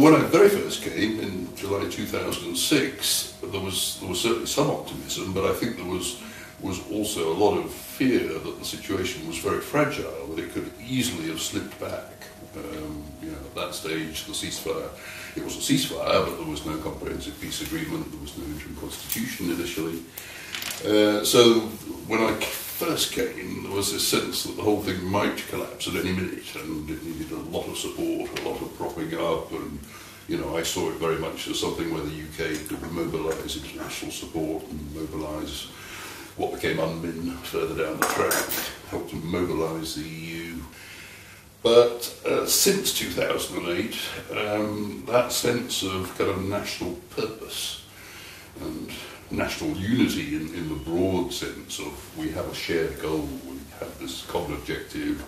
When I very first came in July 2006, there was certainly some optimism, but I think there was also a lot of fear that the situation was very fragile, that it could easily have slipped back. At that stage, the ceasefire, it was a ceasefire, but there was no comprehensive peace agreement, there was no interim constitution initially. So when I first came, there was this sense that the whole thing might collapse at any minute, and it needed a lot of support, a lot of propping up, and I saw it very much as something where the UK could mobilise international support and mobilise what became UNMIN further down the track, help to mobilise the EU. But since 2008, that sense of kind of national purpose and national unity in the broad sense of we have a shared goal, we have this common objective,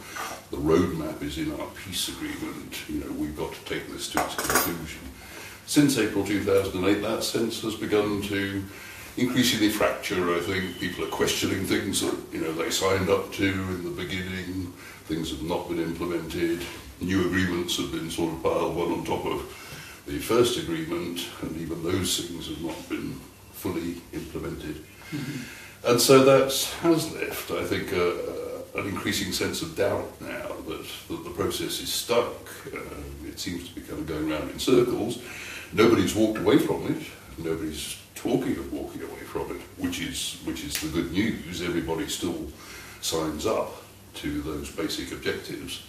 the roadmap is in our peace agreement, we've got to take this to its conclusion. Since April 2008, that sense has begun to increasingly fracture. I think people are questioning things that they signed up to in the beginning. Things have not been implemented. New agreements have been sort of piled one on top of the first agreement, and even those things have not been fully implemented. Mm-hmm. And so that has left, I think, an increasing sense of doubt now that the process is stuck. It seems to be kind of going round in circles. Nobody's walked away from it. Nobody's talking of walking away from it, which is the good news. Everybody still signs up to those basic objectives,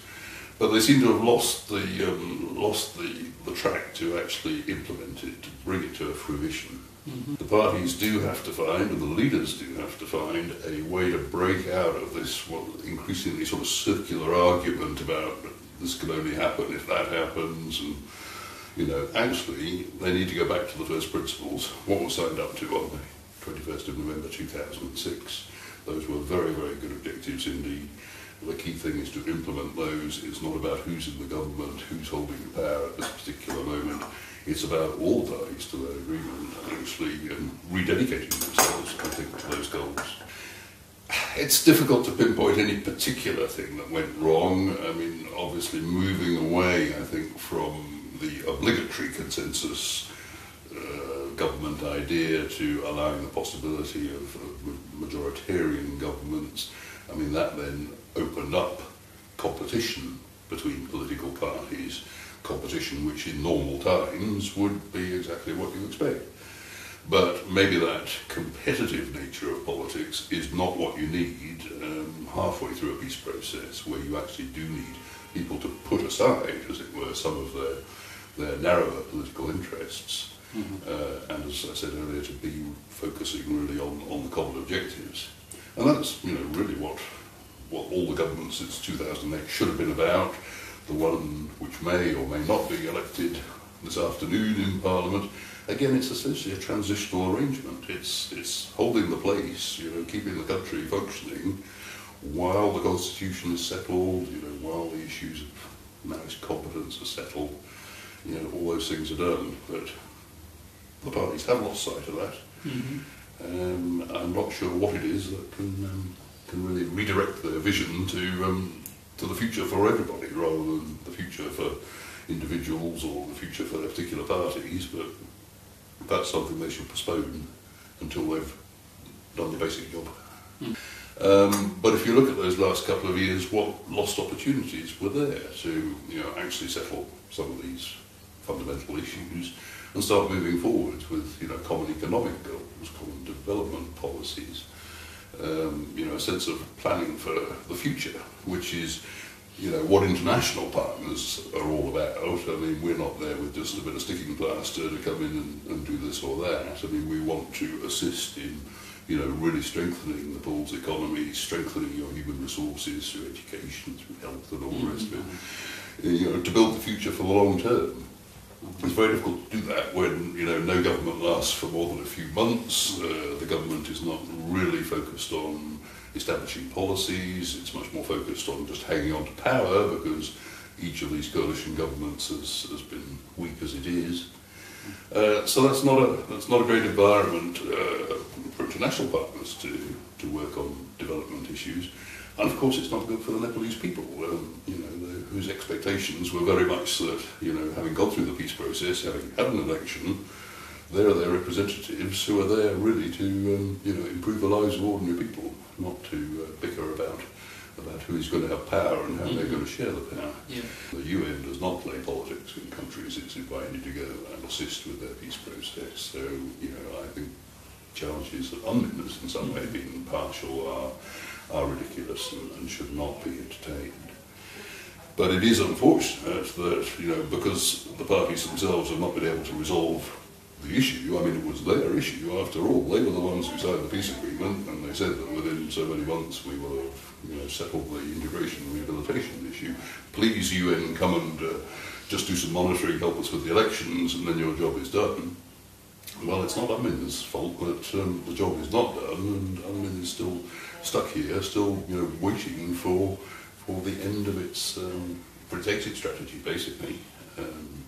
but they seem to have lost the track to actually implement it, to bring it to a fruition. Mm-hmm. The parties do have to find, and the leaders do have to find, a way to break out of this increasingly sort of circular argument about this can only happen if that happens, and actually they need to go back to the first principles. What was signed up to on the 21st of November 2006? Those were very, very good objectives indeed. The key thing is to implement those. It's not about who's in the government, who's holding the power at this particular moment. It's about all parties to that agreement actually rededicating themselves, I think, to those goals. It's difficult to pinpoint any particular thing that went wrong. I mean, obviously moving away, I think, from the obligatory consensus government idea to allowing the possibility of majoritarian governments, I mean, that then opened up competition between political parties, competition which in normal times would be exactly what you expect. But maybe that competitive nature of politics is not what you need halfway through a peace process, where you actually do need people to put aside, as it were, some of their narrower political interests. Mm-hmm. And as I said earlier, to be focusing really on the common objectives. And that's really what all the governments since 2008 should have been about. The one which may or may not be elected this afternoon in Parliament, again, it's essentially a transitional arrangement. It's holding the place, keeping the country functioning while the constitution is settled, while the issues of managed competence are settled, all those things are done. But the parties have lost sight of that. Mm-hmm. I'm not sure what it is that can really redirect their vision to the future for everybody, rather than the future for individuals or the future for their particular parties. But that's something they should postpone until they've done the basic job. Mm. But if you look at those last couple of years, what lost opportunities were there to actually settle some of these fundamental issues and start moving forward with common economic goals, common development policies, a sense of planning for the future, which is what international partners are all about. I mean, we're not there with just a bit of sticking plaster to come in and do this or that. I mean, we want to assist in really strengthening Nepal's economy, strengthening your human resources through education, through health and all the rest of it, to build the future for the long term. It's very difficult to do that when no government lasts for more than a few months. The government is not really focused on establishing policies. It's much more focused on just hanging on to power, because each of these coalition governments has been weak as it is. So that's not a great environment for international partners to work on development issues. And of course it's not good for the Nepalese people, whose expectations were very much that, having gone through the peace process, having had an election, they're their representatives who are there really to, improve the lives of ordinary people, not to bicker about who's going to have power and how they're going to share the power. Yeah. The UN does not play politics in countries it's invited to go and assist with their peace process. So, I think charges of UNMINs in some way being partial are ridiculous and should not be entertained. But it is unfortunate that, because the parties themselves have not been able to resolve the issue. I mean, it was their issue after all. They were the ones who signed the peace agreement, and they said that within so many months we will have, settled the integration and rehabilitation issue. Please, UN, come and just do some monitoring, help us with the elections, and then your job is done. Well, it's not UNMIN's fault that the job is not done, and UNMIN is still stuck here, still, waiting for the end of its exit strategy, basically.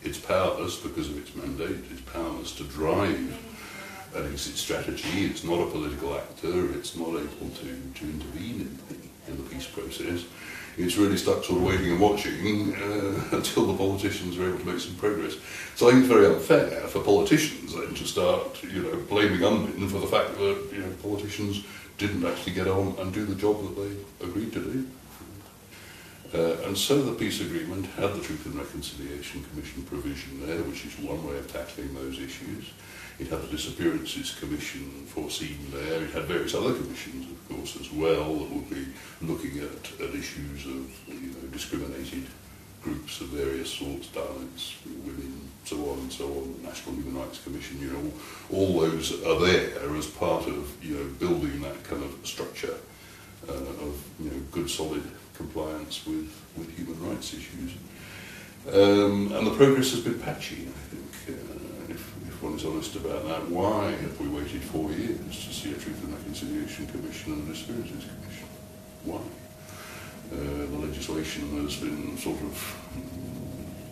It's powerless because of its mandate. It's powerless to drive an exit strategy. It's not a political actor. It's not able to intervene in the peace process. It's really stuck sort of waiting and watching until the politicians are able to make some progress. So I think it's very unfair for politicians then to start, blaming UNMIN for the fact that, politicians didn't actually get on and do the job that they agreed to do. And so the peace agreement had the Truth and Reconciliation Commission provision there, which is one way of tackling those issues. It had the Disappearances Commission foreseen there. It had various other commissions, of course, as well, that would be looking at issues of discriminated groups of various sorts, dialects, women, so on and so on. The National Human Rights Commission, all those are there as part of building that kind of structure of good, solid compliance with human rights issues. And the progress has been patchy, I think, if one is honest about that. Why have we waited 4 years to see a Truth and Reconciliation Commission and a Disappearances Commission? Why? The legislation has been sort of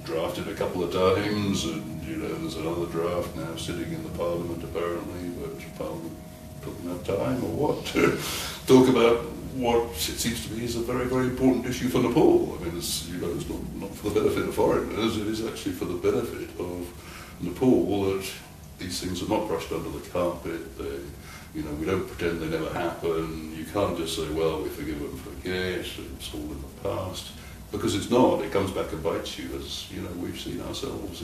drafted a couple of times, and there's another draft now sitting in the Parliament apparently, but Parliament doesn't have time or what to talk about what it seems to me is a very, very important issue for Nepal. I mean, it's not for the benefit of foreigners, it is actually for the benefit of Nepal that these things are not brushed under the carpet. We don't pretend they never happen. You can't just say, well, we forgive and forget, it's all in the past. Because it's not, it comes back and bites you, as we've seen ourselves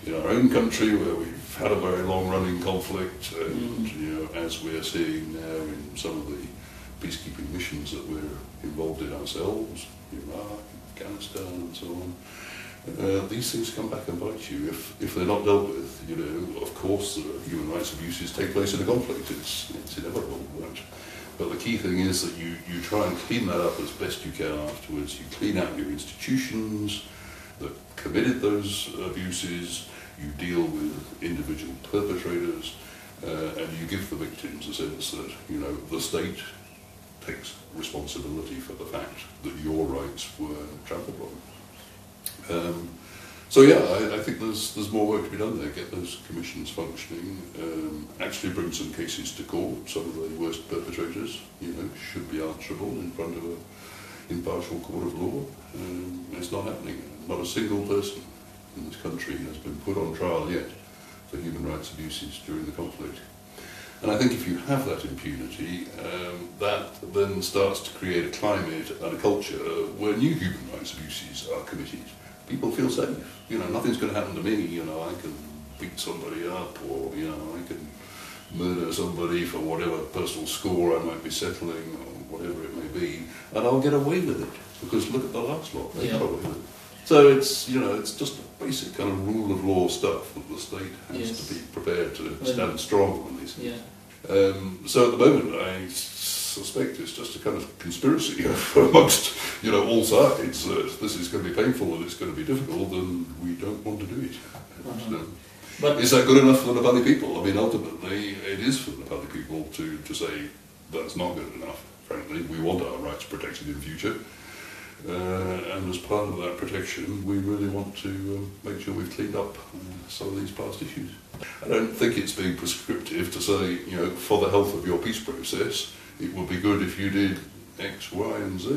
in our own country, where we've had a very long-running conflict, and as we're seeing now in some of the peacekeeping missions that we're involved in ourselves, Iraq, Afghanistan and so on, these things come back and bite you if they're not dealt with. Of course human rights abuses take place in a conflict, it's inevitable, but the key thing is that you try and clean that up as best you can afterwards. You clean out your institutions that committed those abuses, you deal with individual perpetrators, and you give the victims a sense that the state takes responsibility for the fact that your rights were trampled on. I think there's more work to be done there. Get those commissions functioning, actually bring some cases to court. Some of the worst perpetrators, should be answerable in front of an impartial court of law. It's not happening. Not a single person in this country has been put on trial yet for human rights abuses during the conflict. And I think if you have that impunity, that then starts to create a climate and a culture where new human rights abuses are committed. People feel safe. Nothing's going to happen to me. I can beat somebody up, or I can murder somebody for whatever personal score I might be settling, or whatever it may be, and I'll get away with it because look at the last lot. They got away with it. So it's it's just basic kind of rule of law stuff that the state has to be prepared to stand strong on these things. So at the moment I suspect it's just a kind of conspiracy amongst all sides that this is going to be painful and it's going to be difficult and we don't want to do it. But is that good enough for the Nepali people? I mean, ultimately it is for the Nepali people to say that's not good enough, frankly. We want our rights protected in future. And as part of that protection, we really want to make sure we've cleaned up some of these past issues. I don't think it's being prescriptive to say, for the health of your peace process, it would be good if you did X, Y, and Z.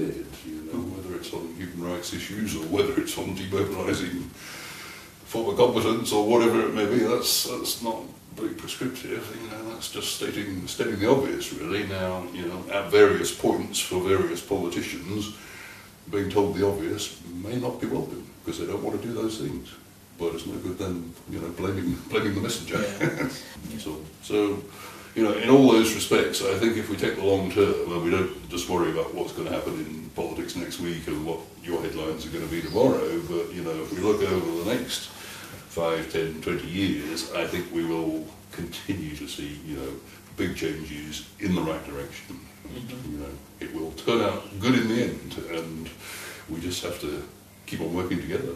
Whether it's on human rights issues or whether it's on demobilising former competence or whatever it may be. That's not very prescriptive. That's just stating the obvious, really. Now, at various points for various politicians, being told the obvious may not be welcome because they don't want to do those things. But it's no good then, blaming the messenger. Yeah. So, in all those respects, I think if we take the long term and we don't just worry about what's going to happen in politics next week and what your headlines are going to be tomorrow, but if we look over the next 5, 10, 20 years, I think we will continue to see big changes in the right direction. Mm-hmm. It will turn out good in the end, and we just have to keep on working together.